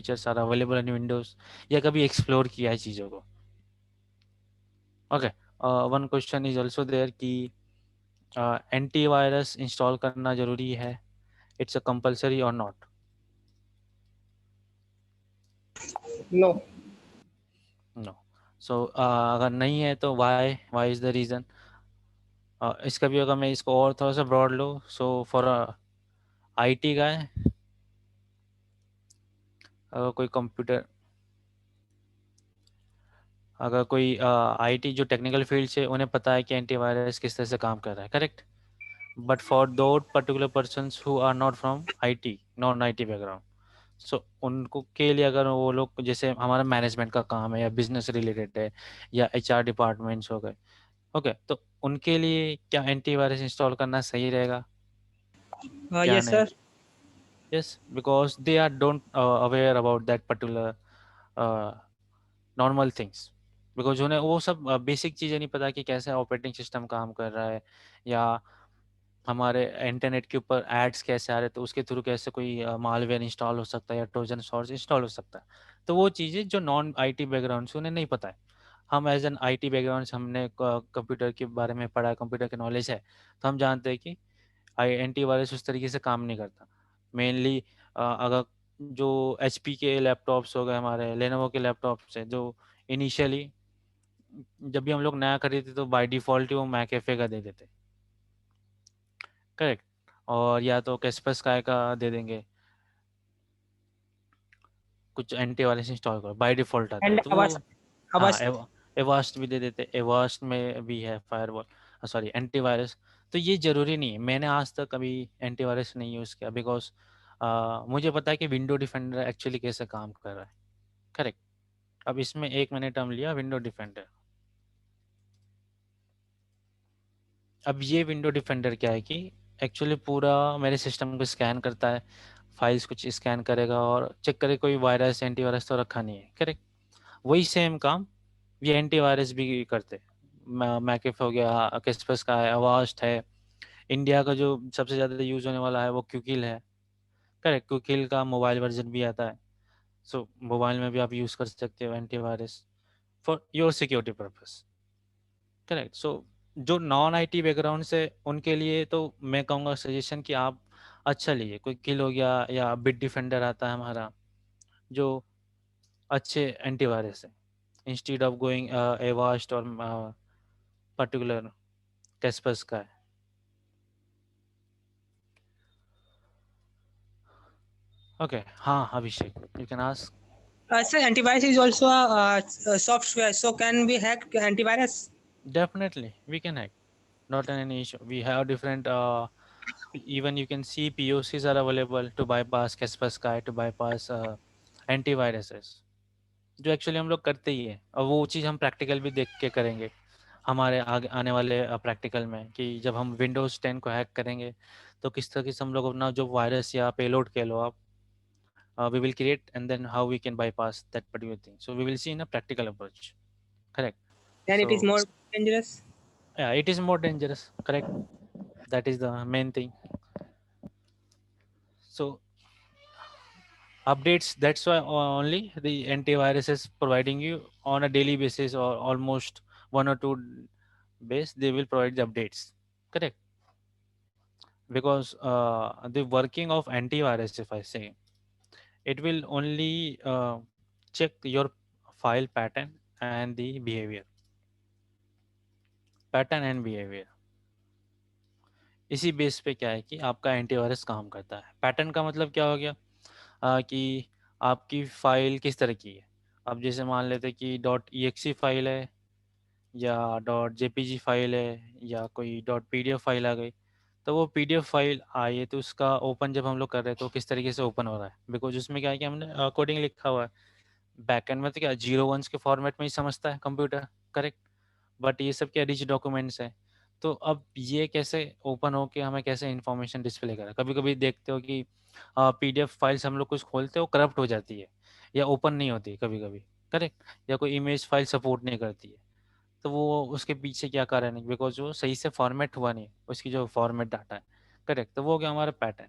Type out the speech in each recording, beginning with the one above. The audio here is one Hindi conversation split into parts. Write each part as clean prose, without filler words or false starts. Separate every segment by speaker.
Speaker 1: Features are available in Windows, या कभी एक्सप्लोर किया है चीज़ों को? Okay, one question is also there कि एंटीवायरस इंस्टॉल करना जरूरी है, it's a compulsory or not?
Speaker 2: No.
Speaker 1: No. So अगर नहीं है तो why why is the reason? इसका भी अगर मैं इसको और थोड़ा सा ब्रॉड लूँ, सो फॉर आईटी का है, अगर कोई कंप्यूटर, अगर कोई आईटी जो टेक्निकल फील्ड से, उन्हें पता है कि एंटीवायरस किस तरह से काम कर रहा है, करेक्ट? बट फॉर दो particular persons who are not from IT, non IT background, so उनको के लिए अगर वो लोग, जैसे हमारा मैनेजमेंट का काम है या बिजनेस रिलेटेड है या एचआर डिपार्टमेंट्स हो गए, ओके, तो उनके लिए क्या एंटीवायरस इंस्टॉल करना सही रहेगा? क्या
Speaker 2: Yes,
Speaker 1: नहीं?
Speaker 2: sir.
Speaker 1: Yes, because they are don't aware about that particular normal things, because उन्हें वो सब बेसिक चीज़ें नहीं पता कि कैसे ऑपरेटिंग सिस्टम काम कर रहा है, या हमारे इंटरनेट के ऊपर एड्स कैसे आ रहे हैं, तो उसके थ्रू कैसे कोई मालवेयर इंस्टॉल हो सकता है या ट्रोजन सॉर्स इंस्टॉल हो सकता है। तो वो चीज़ें जो नॉन आईटी बैकग्राउंड से उन्हें नहीं पता है। हम एज एन आईटी बैकग्राउंड से हमने कंप्यूटर के बारे में पढ़ा है, कंप्यूटर की नॉलेज है, तो हम जानते हैं कि आई एंटीवायरस उस तरीके से काम नहीं करता। मेनली अगर जो एचपी के लैपटॉप्स हो गए, हमारे लेनोवो के लैपटॉप्स हैं, जो इनिशियली जब भी हम लोग नया खरीदते तो बाय डिफ़ॉल्ट ही वो मैकेफे का दे देते, करेक्ट? और या तो कैस्परस्काई का दे देंगे, कुछ एंटीवायरस इंस्टॉल करो बाय डिफ़ॉल्ट आता है,
Speaker 2: And
Speaker 1: तो वो, हाँ,
Speaker 2: Avast.
Speaker 1: एवास्ट भी दे देते, एवास्ट में भी है फायरवॉल, सॉरी एंटीवायरस। तो ये ज़रूरी नहीं है, मैंने आज तक कभी एंटीवायरस नहीं यूज़ किया, बिकॉज मुझे पता है कि विंडो डिफेंडर एक्चुअली कैसे काम कर रहा है, करेक्ट? अब इसमें एक मैंने टर्म लिया विंडो डिफेंडर। अब ये विंडो डिफेंडर क्या है कि एक्चुअली पूरा मेरे सिस्टम को स्कैन करता है, फाइल्स कुछ स्कैन करेगा और चेक करे कोई वायरस एंटीवायरस तो रखा नहीं है, करेक्ट? वही सेम काम ये एंटीवायरस भी करते। मैकेफ हो गया, कैस्पस का है, अवास्ट है, इंडिया का जो सबसे ज़्यादा यूज़ होने वाला है वो क्यूकिल है, करेक्ट? क्यूकिल का मोबाइल वर्जन भी आता है, सो मोबाइल में भी आप यूज़ कर सकते हो antivirus for your security purpose, correct? So जो नॉन आईटी बैकग्राउंड से, उनके लिए तो मैं कहूँगा सजेशन कि आप अच्छा लीजिए, कोई किल हो गया या बिट डिफेंडर आता है हमारा, जो अच्छे एंटीवायरस है, इंस्टीड ऑफ गोइंग एवास्ट और पर्टिकुलर कैस्पस का है। ओके, हाँ Abhishek, you can ask.
Speaker 2: Sir, antivirus is also a software. So can we hack antivirus?
Speaker 1: Definitely we can hack, not any issue. We have different even you can see POCs are available to bypass Kaspersky, to bypass antiviruses, जो एक्चुअली हम लोग करते ही है, और वो चीज़ हम प्रैक्टिकल भी देख के करेंगे हमारे आगे आने वाले प्रैक्टिकल में, कि जब हम विंडोज़ 10 को हैक करेंगे तो किस तरह से हम लोग अपना जो वायरस या पेलोड कह लो आप, we will create, and then how we can bypass that particular thing. So we will see in a practical approach, correct?
Speaker 2: Then it is
Speaker 1: So
Speaker 2: more dangerous.
Speaker 1: yeah, it is more dangerous, correct? That is the main thing. So updates, that's why only the antivirus is providing you on a daily basis or almost 1 or 2 base, they will provide the updates, correct? Because the working of antivirus, if I say, it will only check your file pattern and behavior. इसी बेस पे क्या है कि आपका एंटीवायरस काम करता है। पैटर्न का मतलब क्या हो गया, कि आपकी फ़ाइल किस तरह की है। अब जैसे मान लेते हैं कि डॉट ई फाइल है, या डॉट जेपीजी फाइल है, या कोई डॉट पीडीएफ फाइल आ गई, तो वो पीडीएफ फाइल आई है तो उसका ओपन जब हम लोग कर रहे हैं तो किस तरीके से ओपन हो रहा है, बिकॉज उसमें क्या है कि हमने कोडिंग लिखा हुआ है। बैकएंड में तो क्या जीरो वंस के फॉर्मेट में ही समझता है कंप्यूटर, करेक्ट? बट ये सब क्या रिच डॉक्यूमेंट्स हैं, तो अब ये कैसे ओपन हो के हमें कैसे इन्फॉर्मेशन डिस्प्ले करें। कभी कभी देखते हो कि पीडीएफ फाइल्स हम लोग कुछ खोलते हो करप्ट हो जाती है, या ओपन नहीं होती कभी कभी, करेक्ट? या कोई इमेज फाइल सपोर्ट नहीं करती है, तो वो उसके पीछे क्या कारण है, बिकॉज वो सही से फॉर्मेट हुआ नहीं उसकी जो फॉर्मेट डाटा है, करेक्ट? तो वो हो गया हमारा पैटर्न।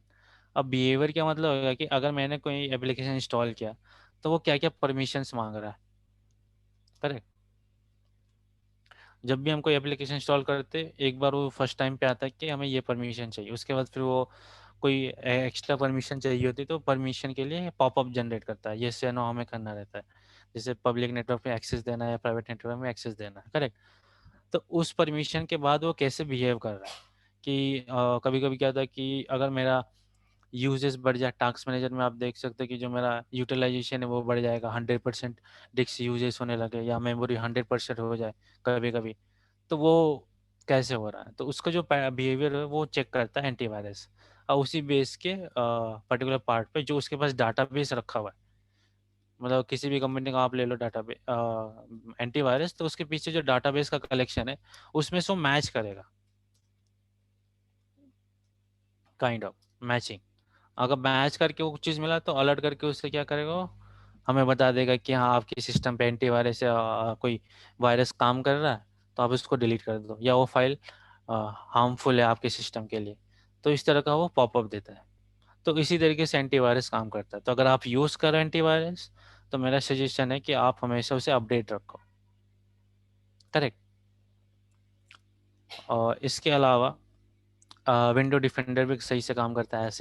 Speaker 1: अब बिहेवियर क्या मतलब होगा कि अगर मैंने कोई एप्लीकेशन इंस्टॉल किया तो वो क्या क्या परमिशंस मांग रहा है। करेक्ट। जब भी हम कोई एप्लीकेशन इंस्टॉल करते, एक बार वो फर्स्ट टाइम पे आता है कि हमें ये परमिशन चाहिए, उसके बाद फिर वो कोई एक्स्ट्रा परमिशन चाहिए होती है तो परमिशन के लिए पॉपअप जनरेट करता है, येस या नो हमें करना रहता है। जैसे पब्लिक नेटवर्क में एक्सेस देना है या प्राइवेट नेटवर्क में एक्सेस देना है। करेक्ट। तो उस परमिशन के बाद वो कैसे बिहेव कर रहा है कि कभी कभी क्या होता है कि अगर मेरा यूजेस बढ़ जाए, टास्क मैनेजर में आप देख सकते हैं कि जो मेरा यूटिलाइजेशन है वो बढ़ जाएगा, 100% डिस्क यूजेस होने लगे या मेमोरी 100% हो जाए कभी कभी। तो वो कैसे हो रहा है, तो उसका जो बिहेवियर है वो चेक करता है एंटीवायरस, और उसी बेस के पर्टिकुलर पार्ट पे जो उसके पास डाटाबेस रखा हुआ है। मतलब किसी भी कंपनी का आप ले लो डाटाबेस एंटीवायरस, तो उसके पीछे जो डाटाबेस का कलेक्शन है उसमें से वो मैच करेगा, काइंड ऑफ मैचिंग। अगर मैच करके वो चीज़ मिला तो अलर्ट करके उससे क्या करेगा वो, हमें बता देगा कि हाँ आपके सिस्टम पे एंटीवायरस या कोई वायरस काम कर रहा है, तो आप उसको डिलीट कर दो, या वो फाइल हार्मफुल है आपके सिस्टम के लिए। तो इस तरह का वो पॉपअप देता है। तो इसी तरीके से एंटीवायरस काम करता है। तो अगर आप यूज़ कर रहे हैं एंटीवायरस, तो मेरा सजेशन है कि आप हमेशा उसे अपडेट रखो। करेक्ट। और इसके अलावा विंडो डिफेंडर भी सही से काम करता है ऐसे